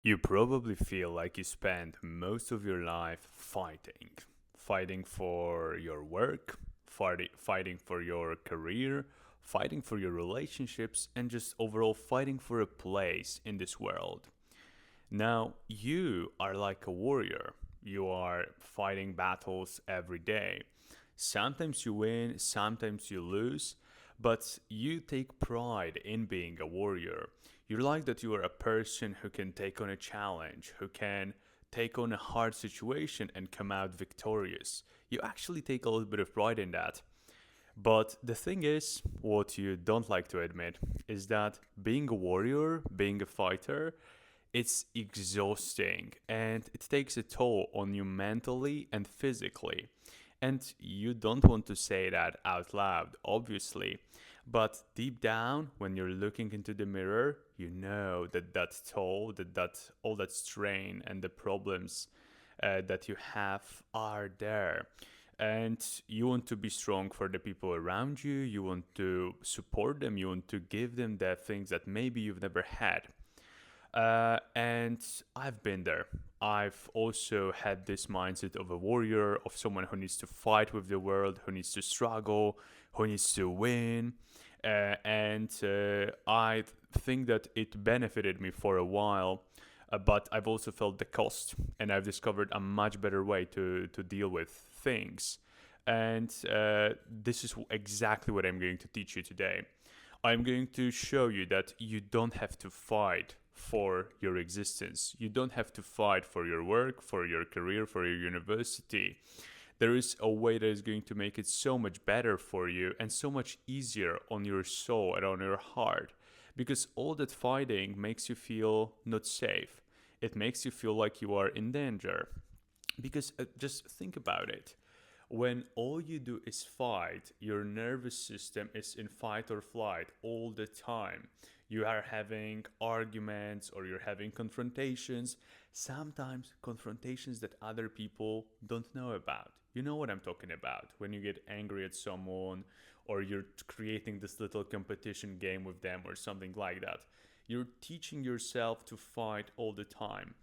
You probably feel like you spend most of your life fighting. Fighting for your work, fighting for your career, fighting for your relationships, and just overall fighting for a place in this world. Now, you are like a warrior. You are fighting battles every day. Sometimes you win, sometimes you lose, but you take pride in being a warrior. You like that you are a person who can take on a challenge, who can take on a hard situation and come out victorious. You actually take a little bit of pride in that. But the thing is, what you don't like to admit is that being a warrior, being a fighter, it's exhausting and it takes a toll on you mentally and physically. And you don't want to say that out loud, obviously. But deep down, when you're looking into the mirror, you know that toll, that all that strain and the problems that you have are there. And you want to be strong for the people around you. You want to support them. You want to give them the things that maybe you've never had. And I've been there. I've also had this mindset of a warrior, of someone who needs to fight with the world, who needs to struggle, who needs to win. And I think that it benefited me for a while, but I've also felt the cost, and I've discovered a much better way to deal with things. And this is exactly what I'm going to teach you today. I'm going to show you that you don't have to fight for your existence. You don't have to fight for your work, for your career, for your university. There is a way that is going to make it so much better for you and so much easier on your soul and on your heart. Because all that fighting makes you feel not safe. It makes you feel like you are in danger. Because just think about it. When all you do is fight, your nervous system is in fight or flight all the time. You are having arguments or you're having confrontations, sometimes confrontations that other people don't know about. You know what I'm talking about when you get angry at someone or you're creating this little competition game with them or something like that. You're teaching yourself to fight all the time.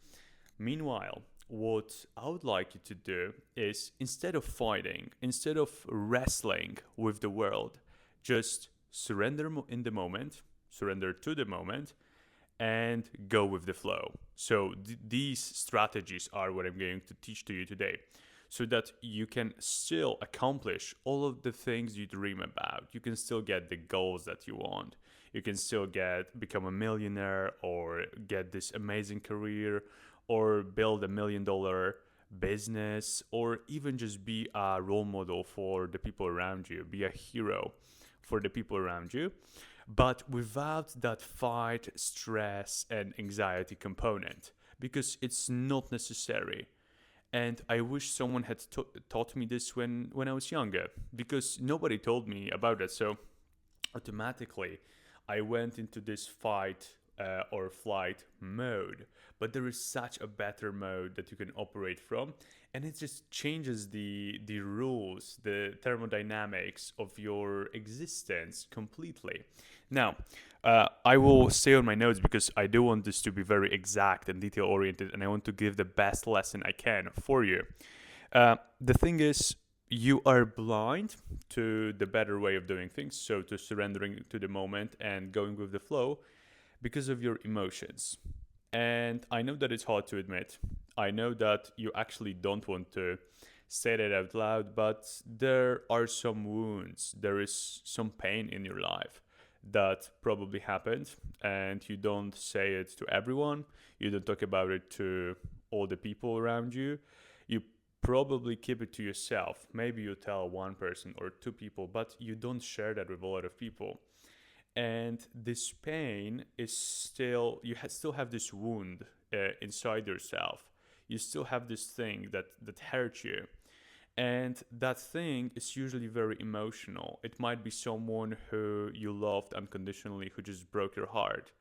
Meanwhile, what I would like you to do is instead of fighting, instead of wrestling with the world, just surrender in the moment, surrender to the moment, and go with the flow. So, these strategies are what I'm going to teach to you today so that you can still accomplish all of the things you dream about. You can still get the goals that you want. You can still become a millionaire or get this amazing career or build $1 million business or even just be a role model for the people around you, be a hero for the people around you, but without that fight, stress, and anxiety component because it's not necessary. And I wish someone had taught me this when I was younger because nobody told me about it. So automatically, I went into this fight or flight mode. But there is such a better mode that you can operate from, and it just changes the rules, the thermodynamics of your existence completely. Now, I will stay on my notes because I do want this to be very exact and detail oriented, and I want to give the best lesson I can for you. The thing is, you are blind to the better way of doing things, so to surrendering to the moment and going with the flow because of your emotions. And I know that it's hard to admit. I know that you actually don't want to say that out loud, but there are some wounds, there is some pain in your life that probably happened, and you don't say it to everyone, you don't talk about it to all the people around you. You probably keep it to yourself. Maybe you tell one person or two people, but you don't share that with a lot of people. And this pain is still, still have this wound inside yourself. You still have this thing that hurts you, and that thing is usually very emotional. It might be someone who you loved unconditionally who just broke your heart.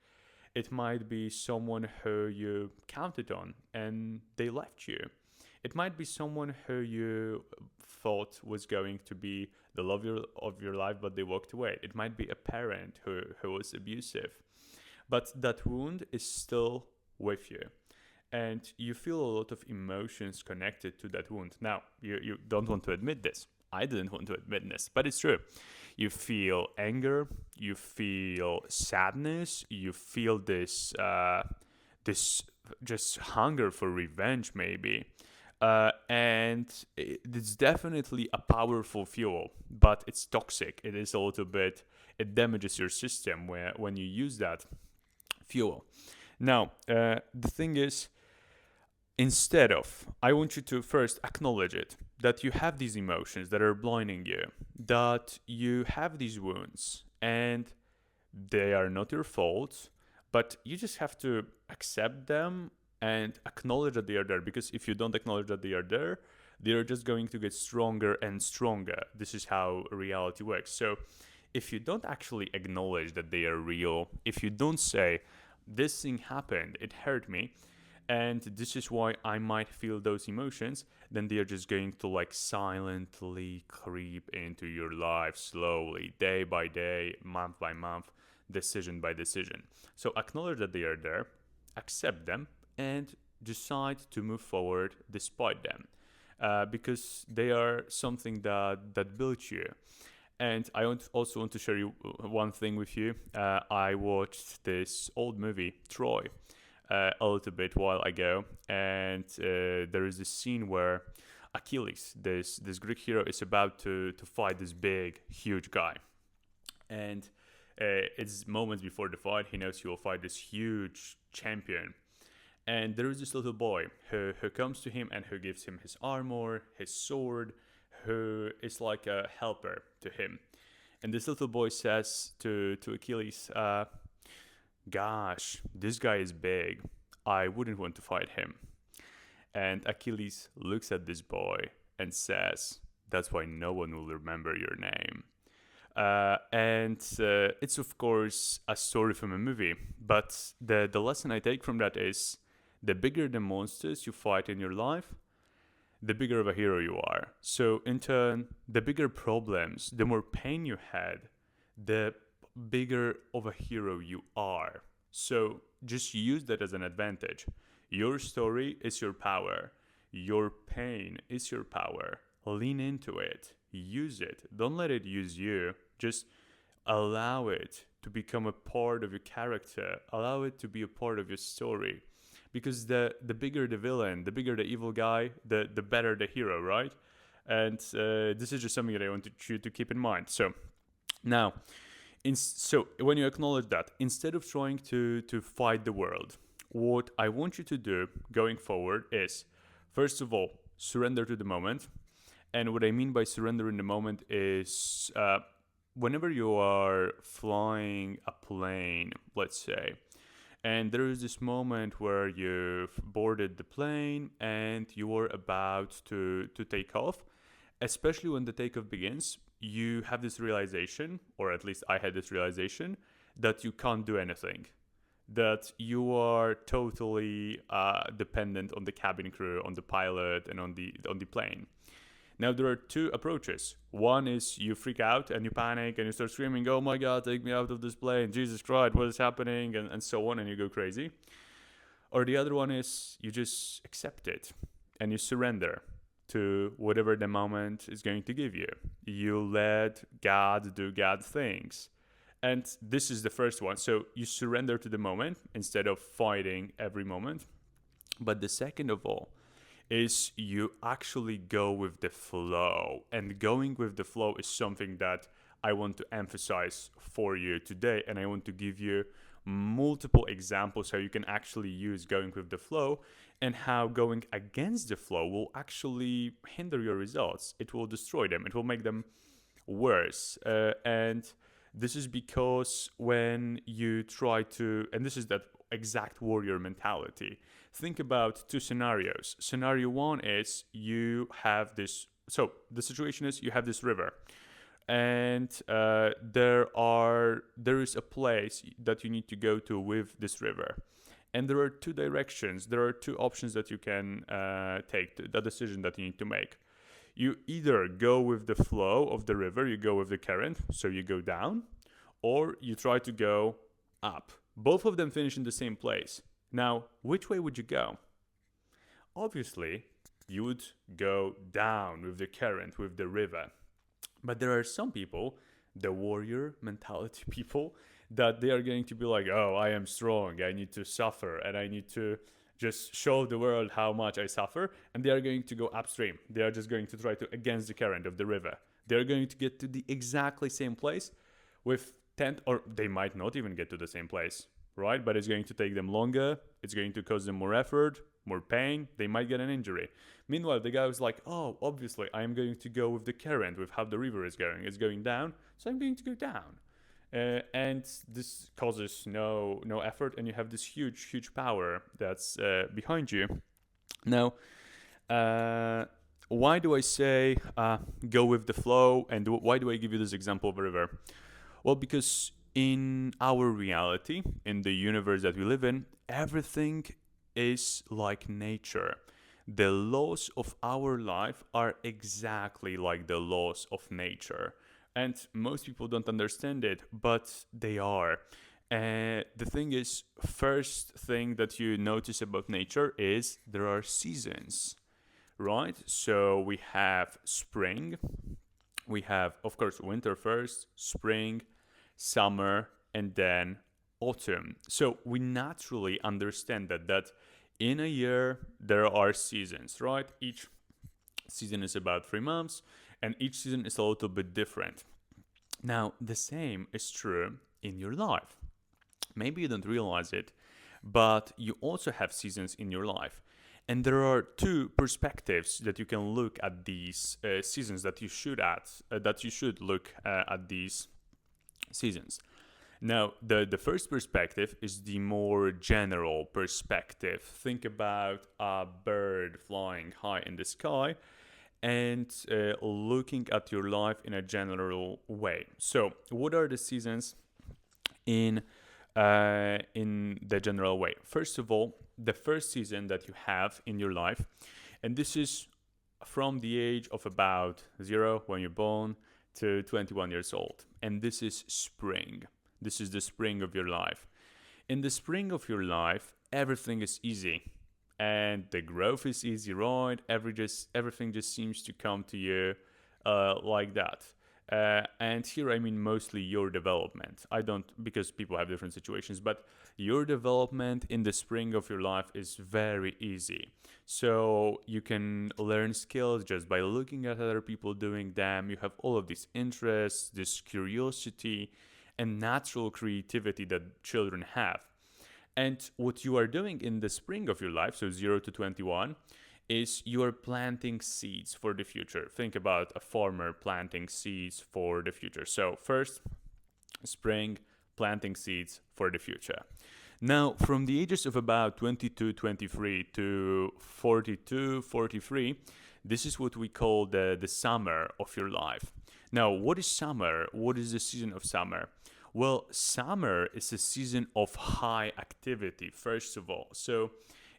It might be someone who you counted on and they left you. It might be someone who you thought was going to be the love of your life, but they walked away. It might be a parent who was abusive. But that wound is still with you. and you feel a lot of emotions connected to that wound. Now, you don't want to admit this. I didn't want to admit this, but it's true. You feel anger, you feel sadness, you feel this just hunger for revenge, maybe. And it's definitely a powerful fuel, but it's toxic. It is a little bit, it damages your system when you use that fuel. Now, the thing is, instead of, I want you to first acknowledge it, that you have these emotions that are blinding you, that you have these wounds, and they are not your fault, but you just have to accept them and acknowledge that they are there. Because if you don't acknowledge that they are there, they are just going to get stronger and stronger. This is how reality works. So if you don't actually acknowledge that they are real, if you don't say, this thing happened, it hurt me, and this is why I might feel those emotions, then they are just going to like silently creep into your life slowly, day by day, month by month, decision by decision. So acknowledge that they are there, accept them, and decide to move forward despite them, because they are something that built you. And I also want to share you one thing with you. I watched this old movie, Troy, a little bit while ago, and there is this scene where Achilles, this Greek hero, is about to fight this big, huge guy, and it's moments before the fight. He knows he will fight this huge champion, and there is this little boy who comes to him and who gives him his armor, his sword, who is like a helper to him. And this little boy says to Achilles, gosh, this guy is big. I wouldn't want to fight him. And Achilles looks at this boy and says, that's why no one will remember your name. And it's, of course, a story from a movie. But the lesson I take from that is, the bigger the monsters you fight in your life, the bigger of a hero you are. So in turn, the bigger problems, the more pain you had, the bigger of a hero you are. So just use that as an advantage. Your story is your power. Your pain is your power. Lean into it. Use it. Don't let it use you. Just allow it to become a part of your character. Allow it to be a part of your story. Because the bigger the villain, the bigger the evil guy, the better the hero, right? And this is just something that I want you to keep in mind. So now, so when you acknowledge that, instead of trying to fight the world, what I want you to do going forward is, first of all, surrender to the moment. And what I mean by surrender in the moment is whenever you are flying a plane, let's say, and there is this moment where you've boarded the plane and you are about to take off, especially when the takeoff begins, you have this realization, or at least I had this realization, that you can't do anything. That you are totally dependent on the cabin crew, on the pilot, and on the plane. Now, there are two approaches. One is you freak out and you panic and you start screaming, oh my God, take me out of this plane, Jesus Christ, what is happening, and so on, and you go crazy. Or the other one is you just accept it and you surrender to whatever the moment is going to give you. You let God do God things. And this is the first one. So you surrender to the moment instead of fighting every moment. But the second of all is you actually go with the flow. And going with the flow is something that I want to emphasize for you today. And I want to give you multiple examples how you can actually use going with the flow, and how going against the flow will actually hinder your results. It will destroy them. It will make them worse. And this is because when you try to, and this is that exact warrior mentality. Think about two scenarios. Scenario one is you have this, so the situation is you have this river, and there is a place that you need to go to with this river. And there are two directions, there are two options that you can take, the decision that you need to make. You either go with the flow of the river, you go with the current, so you go down, or you try to go up. Both of them finish in the same place. Now, which way would you go? obviously you would go down with the current, with the river. But there are some people, the warrior mentality people, that they are going to be like, oh, I am strong, I need to suffer, and I need to just show the world how much I suffer, and they are going to go upstream. They are just going to try to against the current of the river. They're going to get to the exactly same place with 10, or they might not even get to the same place, right? But it's going to take them longer. It's going to cause them more effort, more pain. They might get an injury. Meanwhile, the guy was like, oh, obviously, I'm going to go with the current, with how the river is going. It's going down, so I'm going to go down. And this causes no effort, and you have this huge power that's behind you. Now, why do I say go with the flow, and why do I give you this example of a river? Well, because in our reality, in the universe that we live in, everything is like nature. The laws of our life are exactly like the laws of nature. And most people don't understand it, but they are. The thing is, first thing that you notice about nature is there are seasons, right? So we have spring, we have, of course, winter first, spring, summer, and then autumn. So we naturally understand that in a year there are seasons, right? Each season is about 3 months, and each season is a little bit different. Now, the same is true in your life. Maybe you don't realize it, but you also have seasons in your life. And there are two perspectives that you can look at these seasons, that you should look at these seasons. Now, the first perspective is the more general perspective. Think about a bird flying high in the sky and looking at your life in a general way. So, what are the seasons in the general way? First of all, the first season that you have in your life, and this is from the age of about 0 when you're born to 21 years old, and this is spring. This is the spring of your life. In the spring of your life, everything is easy, and the growth is easy, right? Everything just seems to come to you like that. And here I mean mostly your development. I don't, because people have different situations, but your development in the spring of your life is very easy. So you can learn skills just by looking at other people doing them. You have all of these interests, this curiosity, and natural creativity that children have. And what you are doing in the spring of your life, so 0 to 21, is you are planting seeds for the future. Think about a farmer planting seeds for the future. So first, spring, planting seeds for the future. Now, from the ages of about 22, 23 to 42, 43, this is what we call the summer of your life. Now, what is summer? What is the season of summer? Well, summer is a season of high activity, first of all. So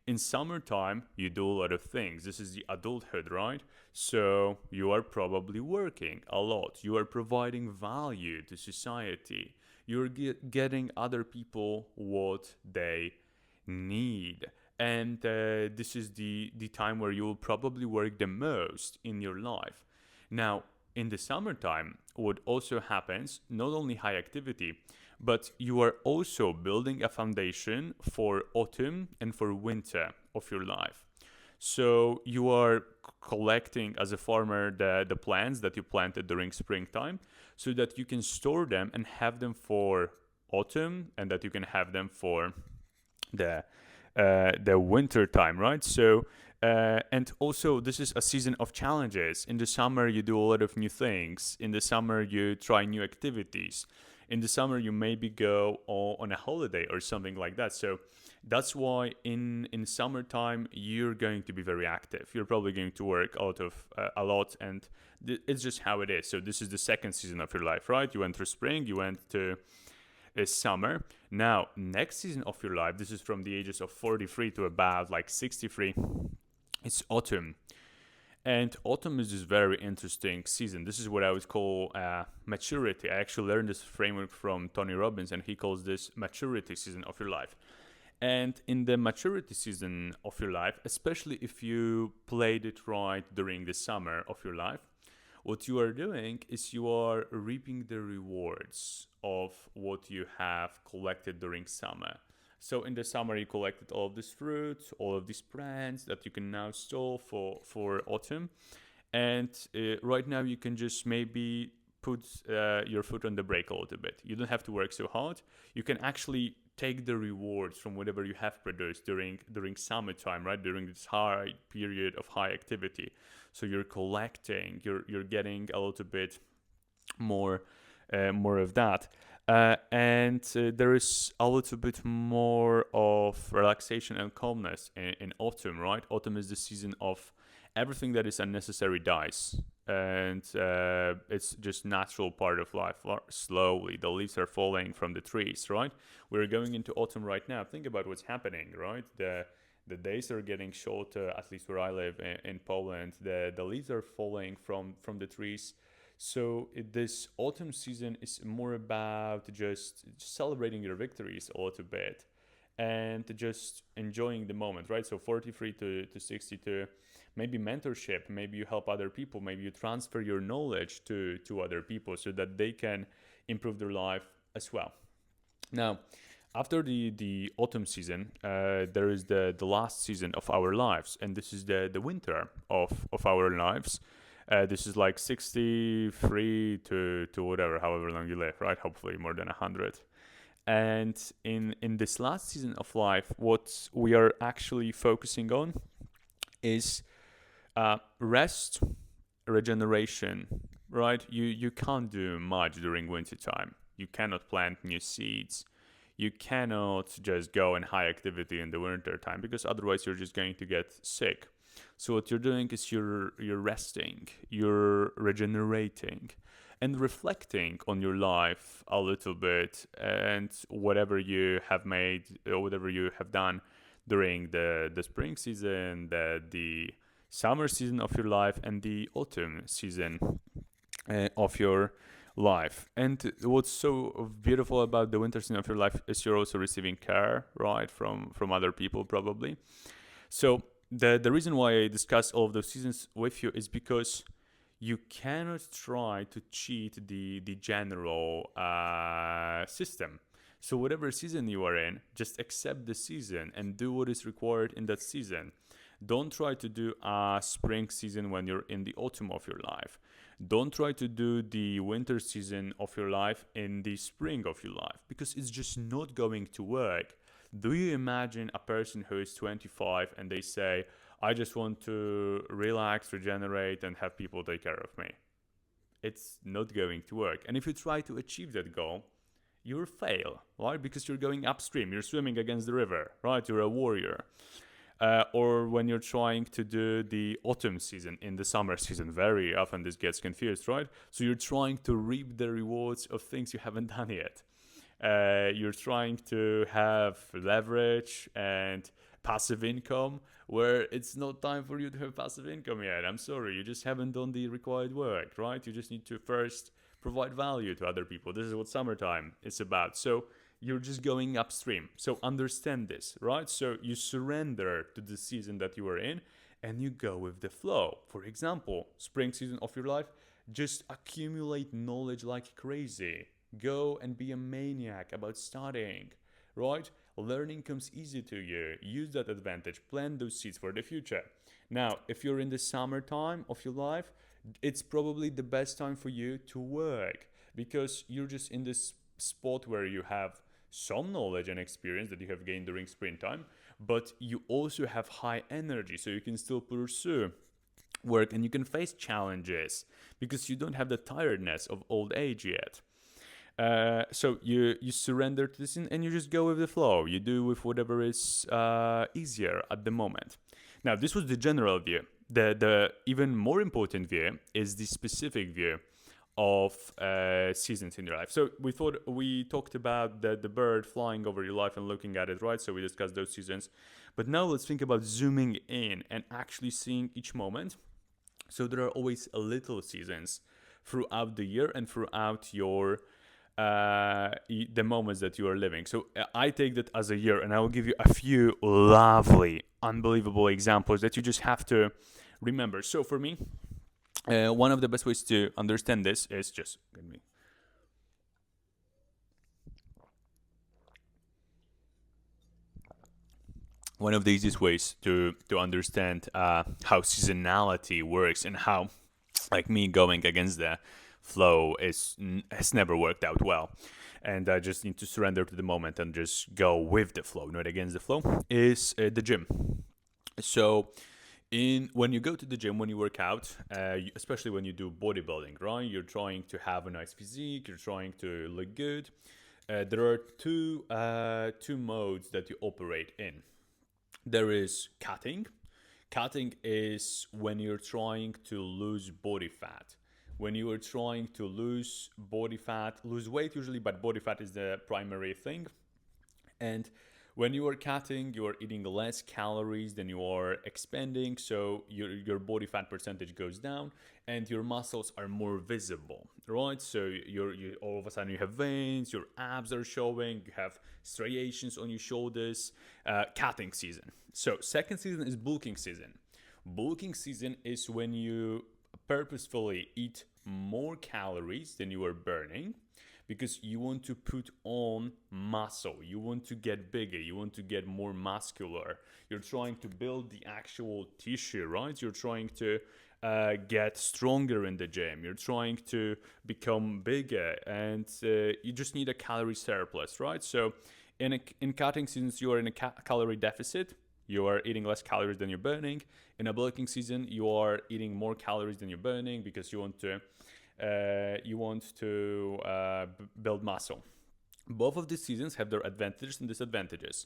in summertime, you do a lot of things. This is the adulthood, right? So you are probably working a lot. You are providing value to society. You're getting other people what they need. And this is the time where you will probably work the most in your life. Now, in the summertime, what also happens, not only high activity, but you are also building a foundation for autumn and for winter of your life. So you are collecting as a farmer the plants that you planted during springtime so that you can store them and have them for autumn, and that you can have them for the winter time, right? So and also, this is a season of challenges. In the summer, you do a lot of new things. In the summer, you try new activities. In the summer, you maybe go on a holiday or something like that. So that's why in summertime, you're going to be very active. You're probably going to work a lot, and it's just how it is. So this is the second season of your life, right? You went through spring, you went to summer. Now, next season of your life, this is from the ages of 43 to about like 63. It's autumn. And autumn is this very interesting season. This is what I would call maturity. I actually learned this framework from Tony Robbins, and he calls this maturity season of your life. And in the maturity season of your life, especially if you played it right during the summer of your life, what you are doing is you are reaping the rewards of what you have collected during summer. So in the summer, you collected all of this fruit, all of these plants that you can now store for autumn. And right now, you can just maybe put your foot on the brake a little bit. You don't have to work so hard. You can actually take the rewards from whatever you have produced during summertime, right? During this high period of high activity. So you're collecting, you're getting a little bit more of that. And there is a little bit more of relaxation and calmness in autumn, right? Autumn is the season of everything that is unnecessary dies. And it's just natural part of life. Slowly, the leaves are falling from the trees, right? We're going into autumn right now. Think about what's happening, right? The days are getting shorter, at least where I live in Poland. The leaves are falling from the trees. So this autumn season is more about just celebrating your victories a little bit and just enjoying the moment, right? So 43 to 62, maybe mentorship, maybe you help other people, maybe you transfer your knowledge to other people so that they can improve their life as well. Now, after the autumn season, there is the last season of our lives, and this is the winter of our lives. This is like 63 to whatever, however long you live, right? Hopefully more than 100. And in this last season of life, what we are actually focusing on is rest, regeneration, right? You can't do much during winter time. You cannot plant new seeds. You cannot just go in high activity in the winter time because otherwise you're just going to get sick. So what you're doing is you're resting, you're regenerating, and reflecting on your life a little bit and whatever you have made, whatever you have done during the spring season, the summer season of your life, and the autumn season of your life. And what's so beautiful about the winter season of your life is you're also receiving care, right, from other people probably. So the reason why I discuss all of those seasons with you is because you cannot try to cheat the general system. So whatever season you are in, just accept the season and do what is required in that season. Don't try to do a spring season when you're in the autumn of your life. Don't try to do the winter season of your life in the spring of your life because it's just not going to work. Do you imagine a person who is 25 and they say, I just want to relax, regenerate, and have people take care of me? It's not going to work. And if you try to achieve that goal, you'll fail, right? Because you're going upstream, you're swimming against the river, right? You're a warrior. Or when you're trying to do the autumn season in the summer season, very often this gets confused, right? So you're trying to reap the rewards of things you haven't done yet. You're trying to have leverage and passive income where it's not time for you to have passive income yet. I'm sorry, you just haven't done the required work, right? You just need to first provide value to other people. This is what summertime is about. So you're just going upstream. So understand this, right? So you surrender to the season that you are in and you go with the flow. For example, spring season of your life, just accumulate knowledge like crazy. Go and be a maniac about studying, right? Learning comes easy to you. Use that advantage. Plant those seeds for the future. Now, if you're in the summertime of your life, it's probably the best time for you to work because you're just in this spot where you have some knowledge and experience that you have gained during springtime, but you also have high energy, so you can still pursue work and you can face challenges because you don't have the tiredness of old age yet. So you surrender to this and you just go with the flow. You do with whatever is easier at the moment. Now, this was the general view. The even more important view is the specific view of seasons in your life. So we talked about the bird flying over your life and looking at it, right? So we discussed those seasons. But now let's think about zooming in and actually seeing each moment. So there are always little seasons throughout the year and throughout your the moments that you are living. So I take that as a year, and I will give you a few lovely, unbelievable examples that you just have to remember. So for me, one of the best ways to understand this is just give me. One of the easiest ways to understand how seasonality works and how, like me, going against the flow has never worked out well, and I just need to surrender to the moment and just go with the flow, not against the flow, is the gym. So in when you go to the gym, when you work out, especially when you do bodybuilding, right, you're trying to have a nice physique, you're trying to look good. There are two modes that you operate in. There is cutting. Cutting is when you're trying to lose body fat. When you are trying to lose body fat, lose weight usually, but body fat is the primary thing. And when you are cutting, you are eating less calories than you are expending, so your body fat percentage goes down, and your muscles are more visible, right? So you all of a sudden you have veins, your abs are showing, you have striations on your shoulders. Cutting season. So second season is bulking season. Bulking season is when you purposefully eat more calories than you are burning, because you want to put on muscle, you want to get bigger, you want to get more muscular, you're trying to build the actual tissue, right? You're trying to get stronger in the gym, you're trying to become bigger, and you just need a calorie surplus, right? So in cutting seasons, you are in a calorie deficit, you are eating less calories than you're burning. In a bulking season, you are eating more calories than you're burning, because you want to build muscle. Both of these seasons have their advantages and disadvantages.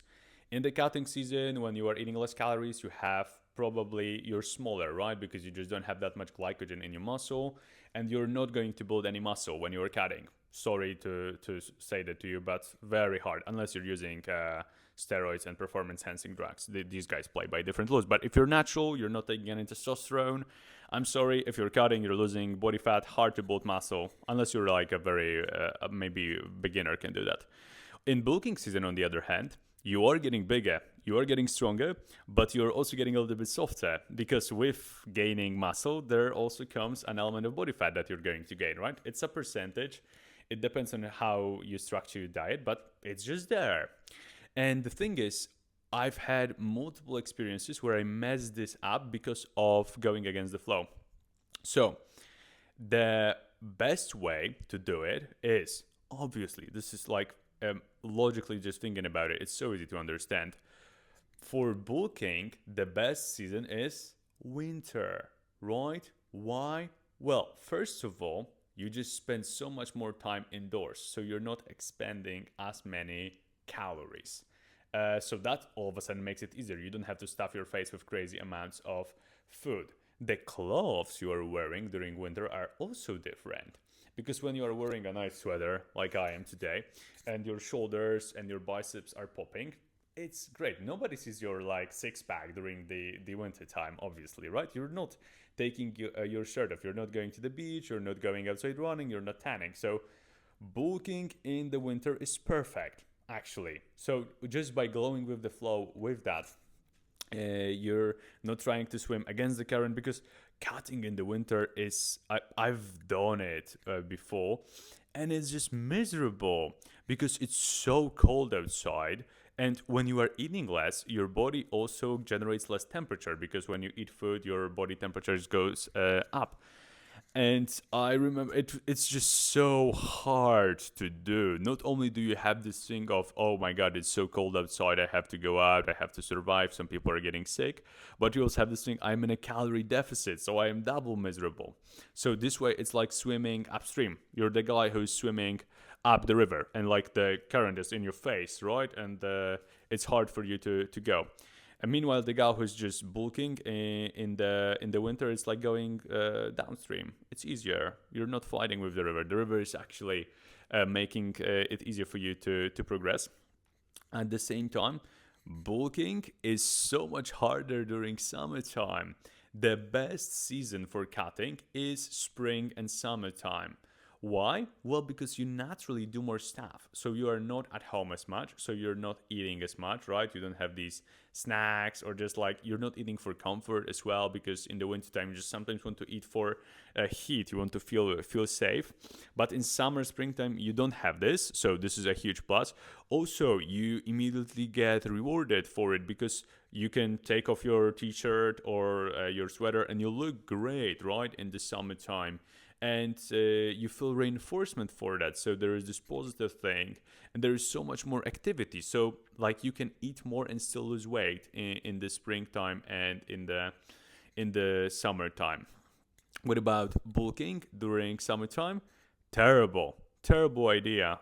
In the cutting season, when you are eating less calories, you're smaller, right? Because you just don't have that much glycogen in your muscle, and you're not going to build any muscle when you're cutting. Sorry to say that to you, but very hard, unless you're using steroids and performance enhancing drugs. These guys play by different laws. But if you're natural, you're not taking any testosterone, I'm sorry, if you're cutting, you're losing body fat, hard to build muscle, unless you're like a very, maybe beginner can do that. In bulking season, on the other hand, you are getting bigger, you are getting stronger, but you're also getting a little bit softer, because with gaining muscle, there also comes an element of body fat that you're going to gain, right? It's a percentage. It depends on how you structure your diet, but it's just there. And the thing is, I've had multiple experiences where I messed this up because of going against the flow. So the best way to do it is, obviously, this is like logically just thinking about it, it's so easy to understand. For bulking, the best season is winter, right? Why? Well, first of all, you just spend so much more time indoors, so you're not expending as many calories. So that all of a sudden makes it easier. You don't have to stuff your face with crazy amounts of food. The clothes you are wearing during winter are also different, because when you are wearing a nice sweater like I am today, and your shoulders and your biceps are popping, it's great. Nobody sees your like six pack during the winter time, obviously, right? You're not taking your shirt off. You're not going to the beach. You're not going outside running. You're not tanning. So bulking in the winter is perfect, actually. So just by going with the flow with that, you're not trying to swim against the current, because cutting in the winter is, I've done it before, and it's just miserable because it's so cold outside. And when you are eating less, your body also generates less temperature, because when you eat food, your body temperature goes up. And I remember it's just so hard to do. Not only do you have this thing of, oh my God, it's so cold outside, I have to go out, I have to survive, some people are getting sick, but you also have this thing, I'm in a calorie deficit, so I am double miserable. So this way, it's like swimming upstream. You're the guy who's swimming up the river, and like the current is in your face, right? And it's hard for you to go. And meanwhile, the guy who's just bulking in the winter, it's like going downstream. It's easier. You're not fighting with the river. The river is actually making it easier for you to progress. At the same time, bulking is so much harder during summertime. The best season for cutting is spring and summertime. Why? Well, because you naturally do more stuff. So you are not at home as much. So you're not eating as much, right? You don't have these snacks, or just like you're not eating for comfort as well, because in the wintertime you just sometimes want to eat for heat. You want to feel safe. But in summer, springtime, you don't have this. So this is a huge plus. Also, you immediately get rewarded for it, because you can take off your t-shirt or your sweater and you look great, right, in the summertime. And you feel reinforcement for that. So there is this positive thing, and there is so much more activity. So like you can eat more and still lose weight in the springtime and in the summertime. What about bulking during summertime? Terrible idea.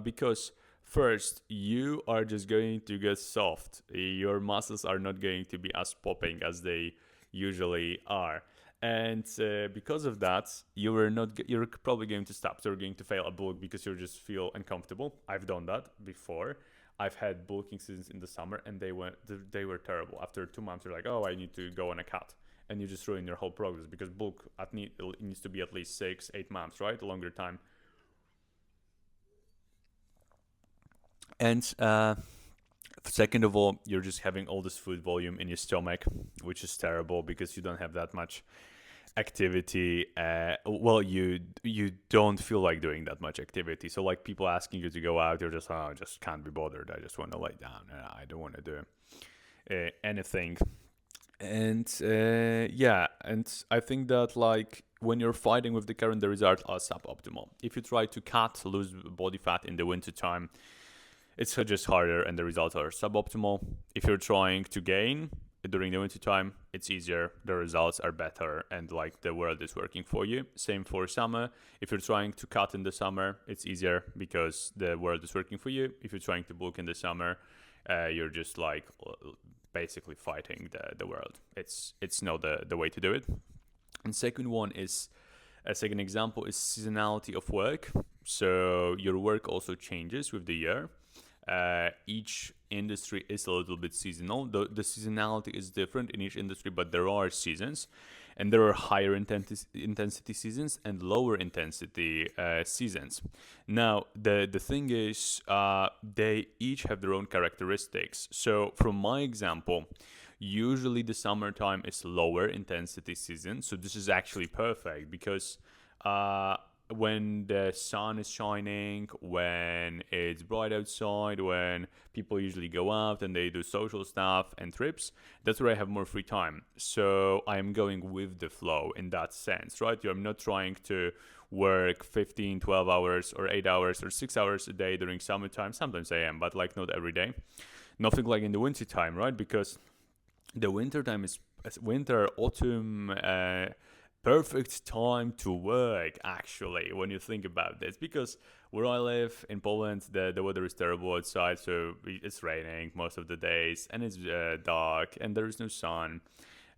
Because first, you are just going to get soft. Your muscles are not going to be as popping as they usually are. And because of that, you're probably going to stop. So you're going to fail a bulk because you just feel uncomfortable. I've done that before. I've had bulking seasons in the summer, and they were terrible. After 2 months, you're like, oh, I need to go on a cut, and you just ruin your whole progress, because bulk it needs to be at least 6-8 months, right? A longer time. And second of all, you're just having all this food volume in your stomach, which is terrible because you don't have that much activity. Well, you don't feel like doing that much activity. So like people asking you to go out, you're just, oh, I just can't be bothered. I just want to lay down. I don't want to do anything. And yeah, and I think that like when you're fighting with the current, the results are suboptimal. If you try to lose body fat in the winter time, it's just harder and the results are suboptimal. If you're trying to gain during the winter time, it's easier, the results are better, and like the world is working for you. Same for summer. If you're trying to cut in the summer, it's easier because the world is working for you. If you're trying to bulk in the summer, you're just like basically fighting the world. It's not the way to do it. And second one is a second example is seasonality of work. So your work also changes with the year. Each industry is a little bit seasonal. The seasonality is different in each industry, but there are seasons, and there are higher intensity seasons and lower intensity seasons. Now, the thing is, they each have their own characteristics. So, from my example, usually the summertime is lower intensity season. So this is actually perfect because when the sun is shining, when it's bright outside, when people usually go out and they do social stuff and trips, that's where I have more free time. So I am going with the flow in that sense, right? I'm not trying to work 15, 12 hours or 8 hours or 6 hours a day during summertime. Sometimes I am, but like not every day. Nothing like in the winter time, right? Because the winter time is winter, autumn, perfect time to work, actually, when you think about this, because where I live in Poland, the weather is terrible outside, so it's raining most of the days, and it's dark, and there is no sun,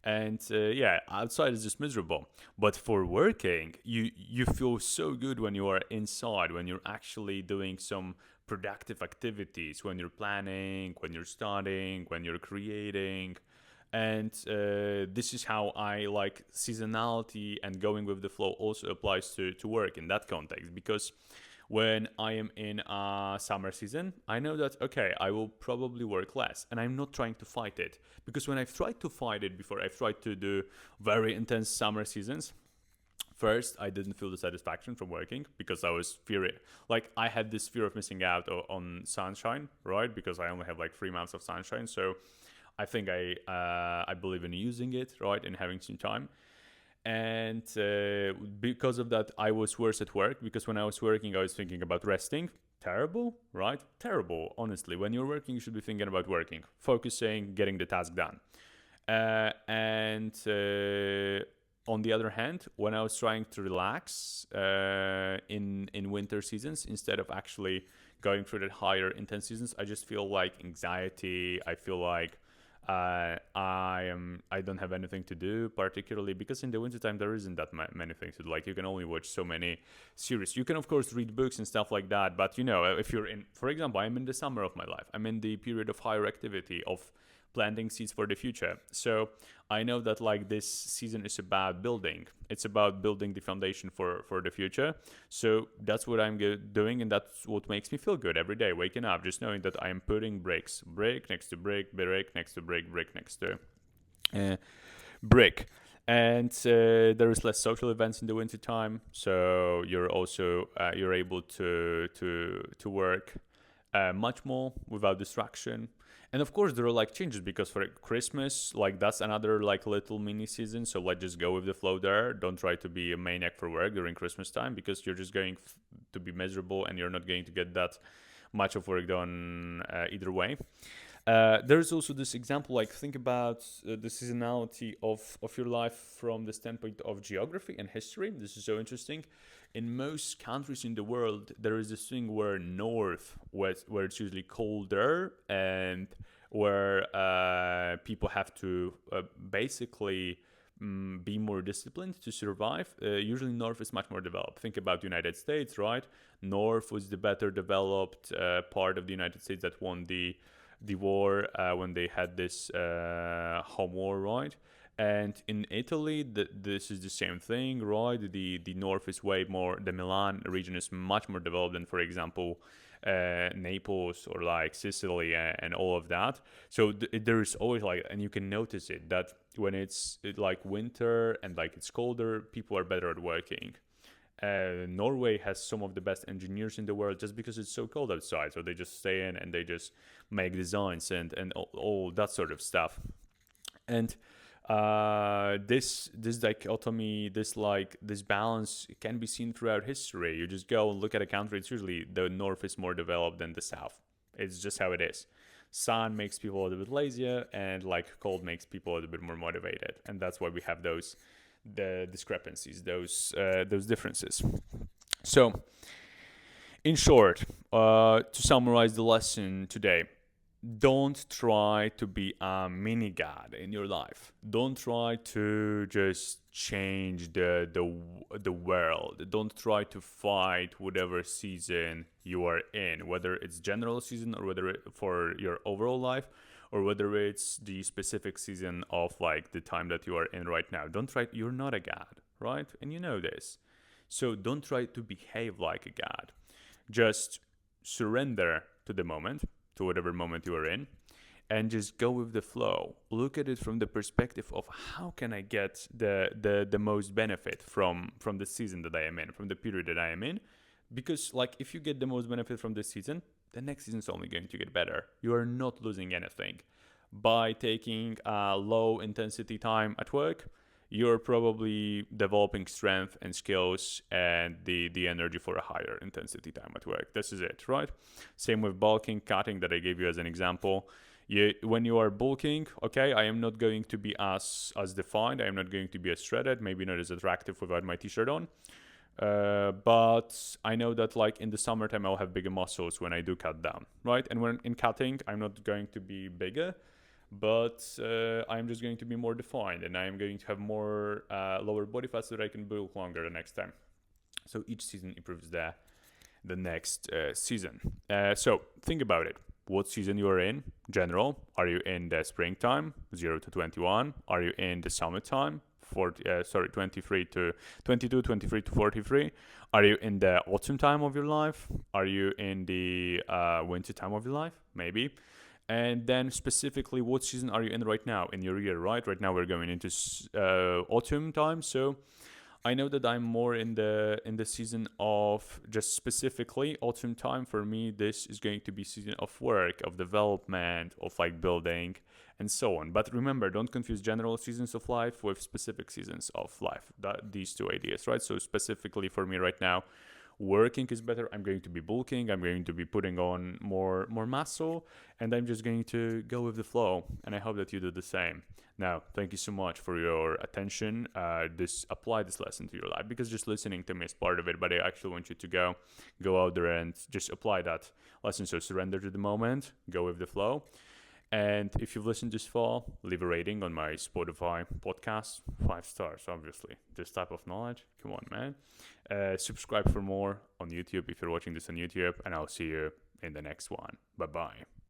and yeah, outside is just miserable. But for working, you feel so good when you are inside, when you're actually doing some productive activities, when you're planning, when you're studying, when you're creating. And this is how I like seasonality, and going with the flow also applies to work in that context. Because when I am in a summer season, I know that, okay, I will probably work less, and I'm not trying to fight it. Because when I've tried to fight it before, I've tried to do very intense summer seasons. First, I didn't feel the satisfaction from working because I was fearing, like I had this fear of missing out on sunshine, right? Because I only have like 3 months of sunshine, so I think I believe in using it, right, and having some time. And because of that, I was worse at work, because when I was working, I was thinking about resting. Terrible, right? Terrible, honestly. When you're working, you should be thinking about working, focusing, getting the task done. And on the other hand, when I was trying to relax in winter seasons, instead of actually going through that higher intense seasons, I just feel like anxiety. I feel like I don't have anything to do, particularly because in the wintertime there isn't that many things to do. Like you can only watch so many series. You can of course read books and stuff like that, but you know, if you're in, for example, I'm in the summer of my life, I'm in the period of higher activity, of planting seeds for the future. So I know that like this season is about building. It's about building the foundation for the future. So that's what I'm doing, and that's what makes me feel good every day, waking up, just knowing that I am putting bricks, brick next to brick, brick next to brick, brick next to brick. And there is less social events in the winter time, so you're also you're able to work much more without distraction. And of course there are like changes, because for Christmas, like that's another like little mini season, so let's just go with the flow there. Don't try to be a maniac for work during Christmas time, because you're just going to be miserable and you're not going to get that much of work done either way. There's also this example, like think about the seasonality of your life from the standpoint of geography and history. This is so interesting. In most countries in the world, there is this thing where north, where it's usually colder, and where people have to basically be more disciplined to survive. Usually north is much more developed. Think about the United States, right? North was the better developed part of the United States that won the war when they had this home war, right? And in Italy, this is the same thing, right? The north is way more, the Milan region is much more developed than, for example, Naples or like Sicily and all of that. So there is always like, and you can notice it, that when it's like winter and like it's colder, people are better at working. Norway has some of the best engineers in the world just because it's so cold outside. So they just stay in and they just make designs and all that sort of stuff. And this dichotomy, this balance can be seen throughout history. You just go and look at a country, it's usually the north is more developed than the south. It's just how it is. Sun makes people a little bit lazier, and like cold makes people a little bit more motivated, and that's why we have the discrepancies, those differences. So in short, to summarize the lesson today, don't try to be a mini god in your life. Don't try to just change the world. Don't try to fight whatever season you are in, whether it's general season or whether for your overall life, or whether it's the specific season of like the time that you are in right now. Don't try. You're not a god, right? And you know this. So don't try to behave like a god. Just surrender to the moment, to whatever moment you are in, and just go with the flow. Look at it from the perspective of how can I get the most benefit from the season that I am in, from the period that I am in. Because like if you get the most benefit from this season, the next season is only going to get better. You are not losing anything. By taking a low intensity time at work, you're probably developing strength and skills and the energy for a higher intensity time at work. This is it, right? Same with bulking, cutting that I gave you as an example. When you are bulking, okay, I am not going to be as defined. I am not going to be as shredded, maybe not as attractive without my t-shirt on. But I know that like in the summertime I'll have bigger muscles when I do cut down, right? And when in cutting, I'm not going to be bigger, but I'm just going to be more defined, and I'm going to have more lower body fat so that I can bulk longer the next time. So each season improves the next season. So think about it. What season you are in? General. Are you in the springtime, 0 to 21? Are you in the summertime? 23 to 22, 23 to 43. Are you in the autumn time of your life? Are you in the winter time of your life? Maybe. And then specifically, what season are you in right now in your year, right? Right now we're going into autumn time. So I know that I'm more in the season of just specifically autumn time. For me, this is going to be season of work, of development, of like building and so on. But remember, don't confuse general seasons of life with specific seasons of life. These two ideas, right? So specifically for me right now, working is better. I'm going to be bulking. I'm going to be putting on more muscle, and I'm just going to go with the flow. And I hope that you do the same. Now, thank you so much for your attention. Apply this lesson to your life, because just listening to me is part of it, but I actually want you to go out there and just apply that lesson. So surrender to the moment, go with the flow. And if you've listened this far, leave a rating on my Spotify podcast. 5 stars, obviously. This type of knowledge. Come on, man. Subscribe for more on YouTube if you're watching this on YouTube. And I'll see you in the next one. Bye-bye.